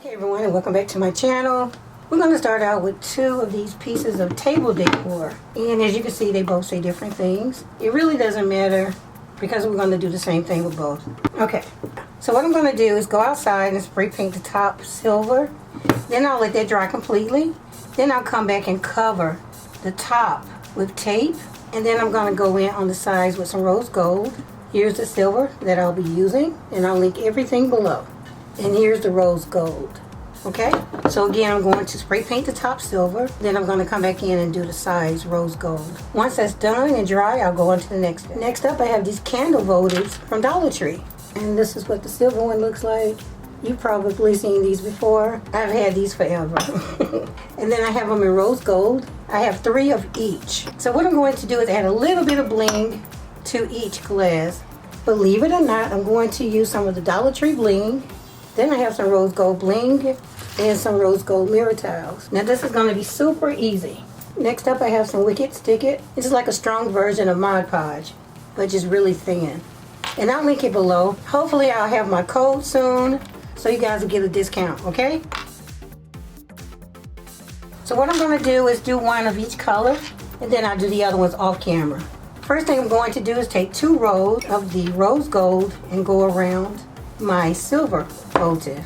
Okay everyone, and welcome back to my channel. We're going to start out with two of these pieces of table decor, and as you can see they both say different things. It really doesn't matter because we're going to do the same thing with both. Okay, so what I'm going to do is go outside and spray paint the top silver, then I'll let that dry completely, then I'll come back and cover the top with tape, and then I'm going to go in on the sides with some rose gold. Here's the silver that I'll be using, and I'll link everything below. And here's the rose gold. Okay, so again I'm going to spray paint the top silver, then I'm going to come back in and do the sides rose gold. Once that's done and dry, I'll go on to the next step. Next up, I have these candle votives from Dollar Tree, and this is what the silver one looks like. You've probably seen these before. I've had these forever. And then I have them in rose gold. I have 3 of each. So what I'm going to do is add a little bit of bling to each glass. Believe it or not, I'm going to use some of the Dollar Tree bling. Then I have some rose gold bling and some rose gold mirror tiles. Now this is going to be super easy. Next up, I have some Wicked Stick It. This is like a strong version of Mod Podge, but just really thin. And I'll link it below. Hopefully I'll have my code soon, so you guys will get a discount, okay? So what I'm going to do is do one of each color, and then I'll do the other ones off camera. First thing I'm going to do is take 2 rows of the rose gold and go around my silver votive.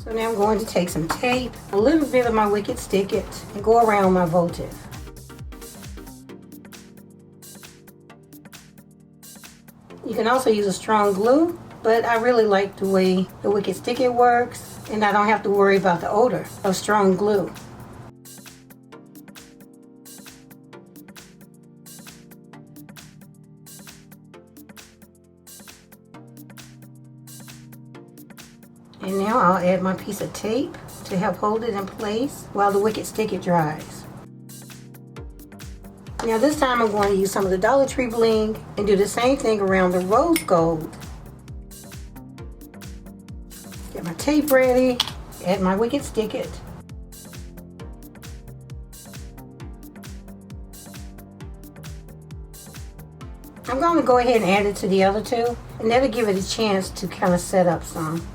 So now I'm going to take some tape, a little bit of my Wicked Stick It, and go around my votive. You can also use a strong glue, but I really like the way the Wicked Stick It works, and I don't have to worry about the odor of strong glue. And now I'll add my piece of tape to help hold it in place while the Wicked Stick It dries. Now this time I'm going to use some of the Dollar Tree bling and do the same thing around the rose gold. Get my tape ready, add my Wicked Stick It. I'm going to go ahead and add it to the other 2, and that'll give it a chance to kind of set up some.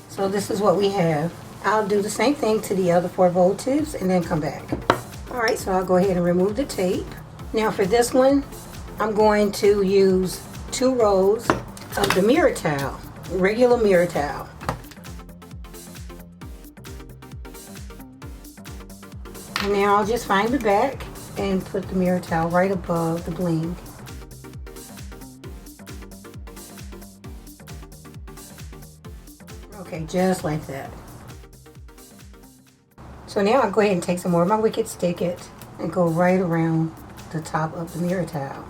So this is what we have. I'll do the same thing to the other 4 votives and then come back. Alright, so I'll go ahead and remove the tape. Now for this one, I'm going to use 2 rows of the mirror towel, regular mirror towel. And now I'll just find the back and put the mirror towel right above the bling. Okay, just like that. So now I'll go ahead and take some more of my Wicked Stick It and go right around the top of the mirror towel.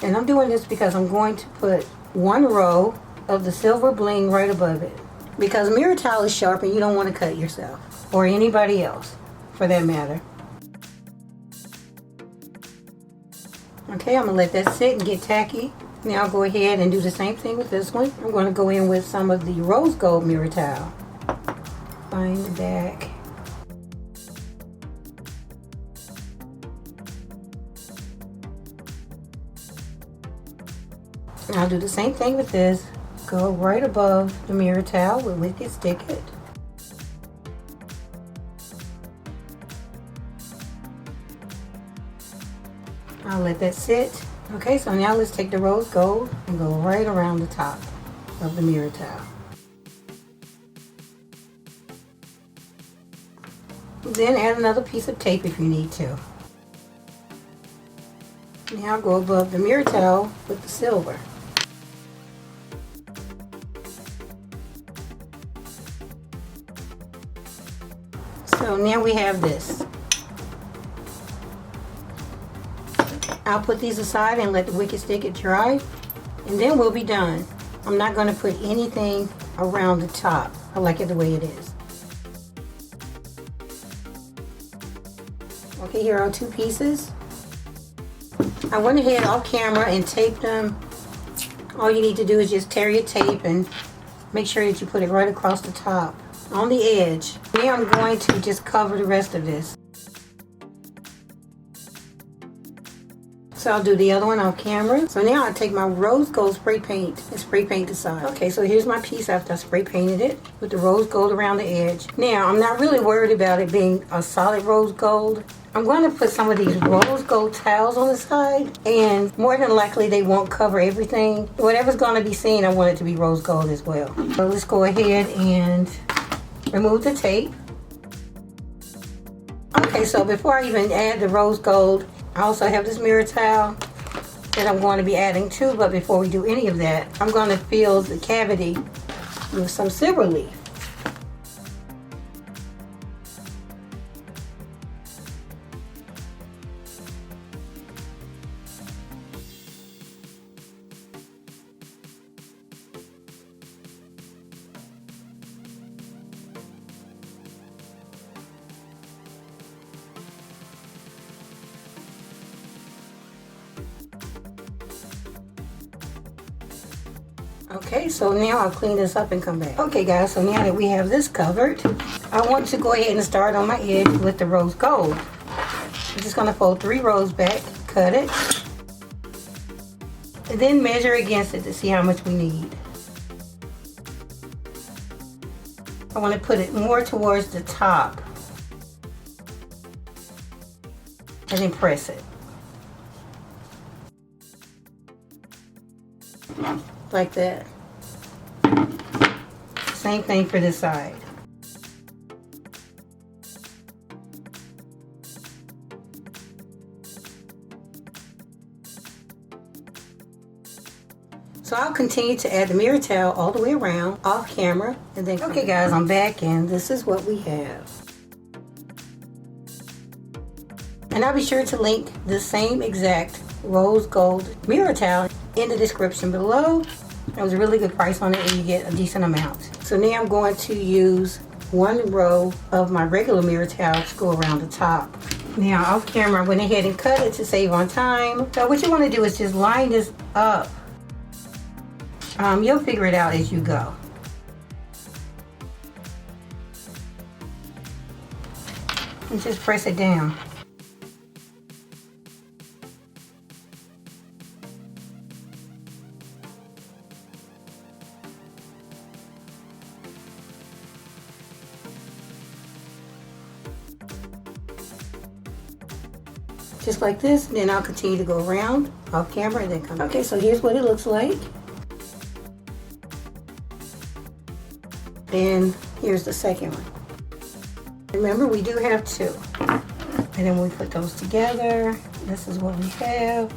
And I'm doing this because I'm going to put 1 row of the silver bling right above it. Because mirror towel is sharp and you don't want to cut yourself, or anybody else for that matter. Okay, I'm going to let that sit and get tacky. Now I'll go ahead and do the same thing with this one. I'm going to go in with some of the rose gold mirror towel. Find the back. And I'll do the same thing with this. Go right above the mirror towel with Wicked Stick It. I'll let that sit. Okay, so now let's take the rose gold and go right around the top of the mirror towel. Then add another piece of tape if you need to. Now go above the mirror towel with the silver. So now we have this. I'll put these aside and let the Wicked Stick It dry, and then we'll be done. I'm not going to put anything around the top. I like it the way it is. Okay, here are 2 pieces. I went ahead off camera and taped them. All you need to do is just tear your tape and make sure that you put it right across the top on the edge. Now I'm going to just cover the rest of this. So I'll do the other one off camera. So now I take my rose gold spray paint and spray paint the side. Okay, so here's my piece after I spray painted it with the rose gold around the edge. Now I'm not really worried about it being a solid rose gold. I'm going to put some of these rose gold tiles on the side, and more than likely they won't cover everything. Whatever's going to be seen, I want it to be rose gold as well. So let's go ahead and remove the tape. Okay, so before I even add the rose gold, I also have this mirror tile that I'm going to be adding to, but before we do any of that, I'm going to fill the cavity with some silver leaf. Okay, so now I'll clean this up and come back. Okay guys, so now that we have this covered, I want to go ahead and start on my edge with the rose gold. I'm just going to fold 3 rows back, cut it, and then measure against it to see how much we need. I want to put it more towards the top and then press it. Like that. Same thing for this side. So I'll continue to add the mirror towel all the way around off camera and then okay guys, I'm back and this is what we have. And I'll be sure to link the same exact rose gold mirror towel in the description below. It was a really good price on it and you get a decent amount. So now I'm going to use 1 row of my regular mirror towel to go around the top. Now off camera I went ahead and cut it to save on time. So what you want to do is just line this up. You'll figure it out as you go. And just press it down. Just like this, and then I'll continue to go around off camera and then come. Okay, so here's what it looks like. And here's the second one. Remember, we do have 2. And then we put those together. This is what we have.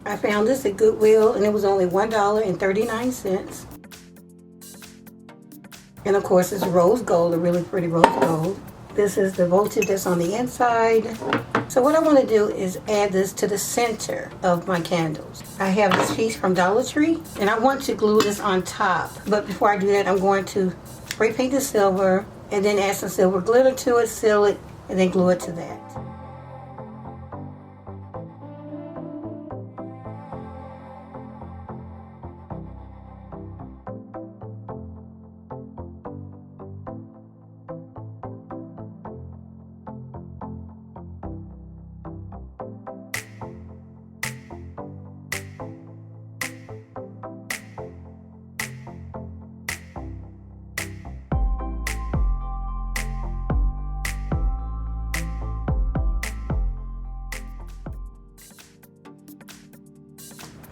I found this at Goodwill and it was only $1.39. And of course it's rose gold, a really pretty rose gold. This is the Votive that's on the inside. So what I want to do is add this to the center of my candles. I have this piece from Dollar Tree and I want to glue this on top. But before I do that, I'm going to spray paint the silver and then add some silver glitter to it, seal it, and then glue it to that.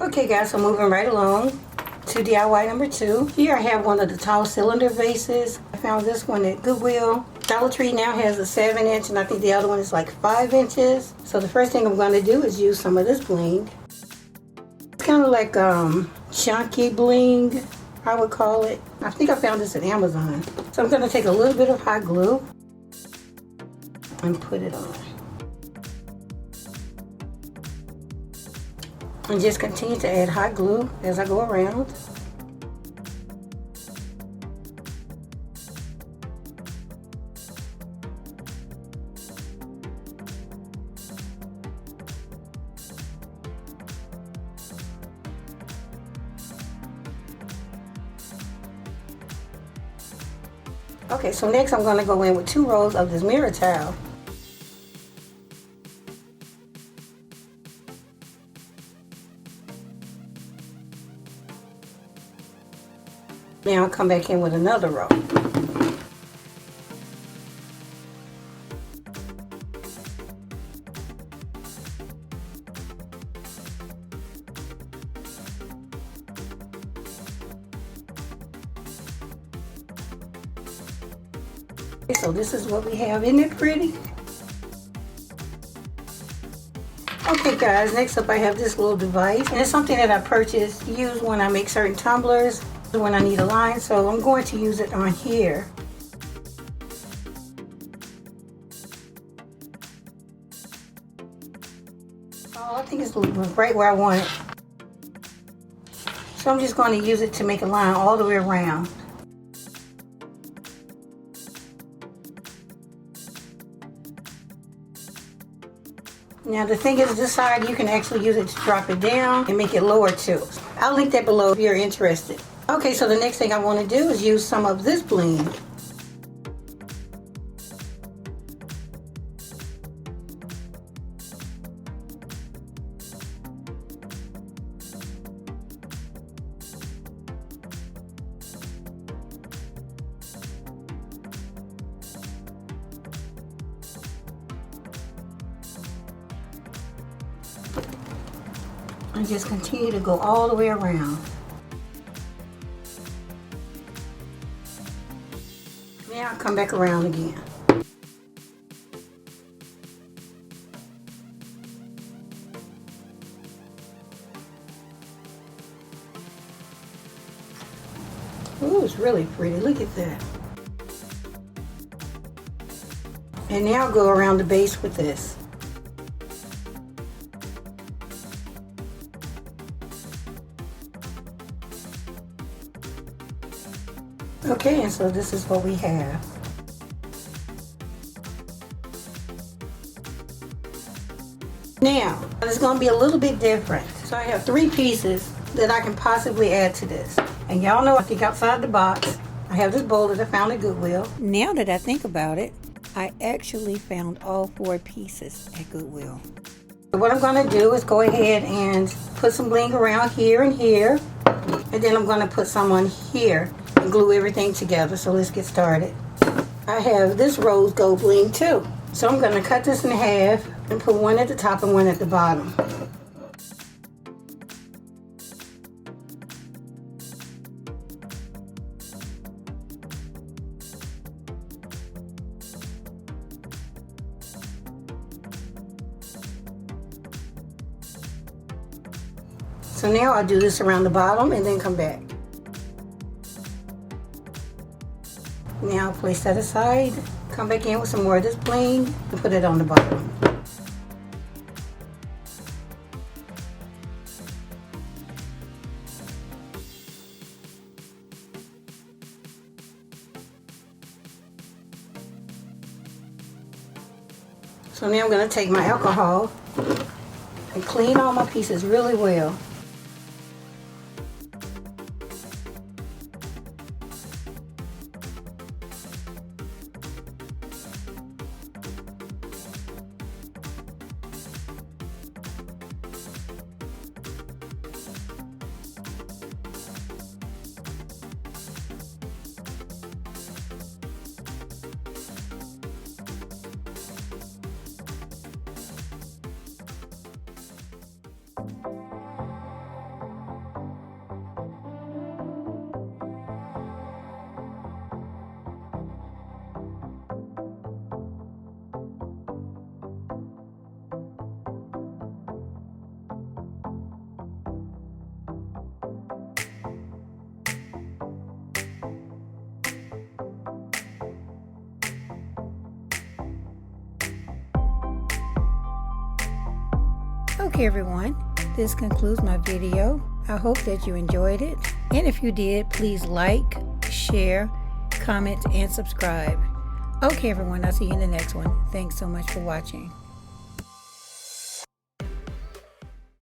Okay guys, so moving right along to DIY number 2. Here I have one of the tall cylinder vases. I found this one at Goodwill. Dollar Tree now has a 7-inch and I think the other one is like 5 inches. So the first thing I'm going to do is use some of this bling. It's kind of like chunky bling, I would call it. I think I found this at Amazon. So I'm going to take a little bit of hot glue and put it on. And just continue to add hot glue as I go around. Okay, so next I'm going to go in with 2 rolls of this mirror towel. Now I'll come back in with another roll. So this is what we have. Isn't it pretty? Okay guys, next up I have this little device, and it's something that I purchased, use when I make certain tumblers, when I need a line, so I'm going to use it on here. Oh, I think it's right where I want it. So I'm just going to use it to make a line all the way around. Now the thing is, this side you can actually use it to drop it down and make it lower too. I'll link that below if you're interested. Okay, so the next thing I want to do is use some of this bling. And just continue to go all the way around. Now I'll come back around again. Ooh, it's really pretty. Look at that. And now I'll go around the base with this. Okay, and so this is what we have. Now, it's going to be a little bit different. So I have 3 pieces that I can possibly add to this. And y'all know I think outside the box. I have this bowl that I found at Goodwill. Now that I think about it, I actually found all 4 pieces at Goodwill. So what I'm going to do is go ahead and put some bling around here and here. And then I'm going to put some on here and glue everything together. So let's get started. I have this rose gold bling too. So I'm going to cut this in half and put one at the top and one at the bottom. So now I'll do this around the bottom and then come back. Now I'll place that aside, come back in with some more of this bling and put it on the bottom. So now I'm going to take my alcohol and clean all my pieces really well. Okay everyone, this concludes my video. I hope that you enjoyed it. And if you did, please like, share, comment, and subscribe. Okay everyone, I'll see you in the next one. Thanks so much for watching.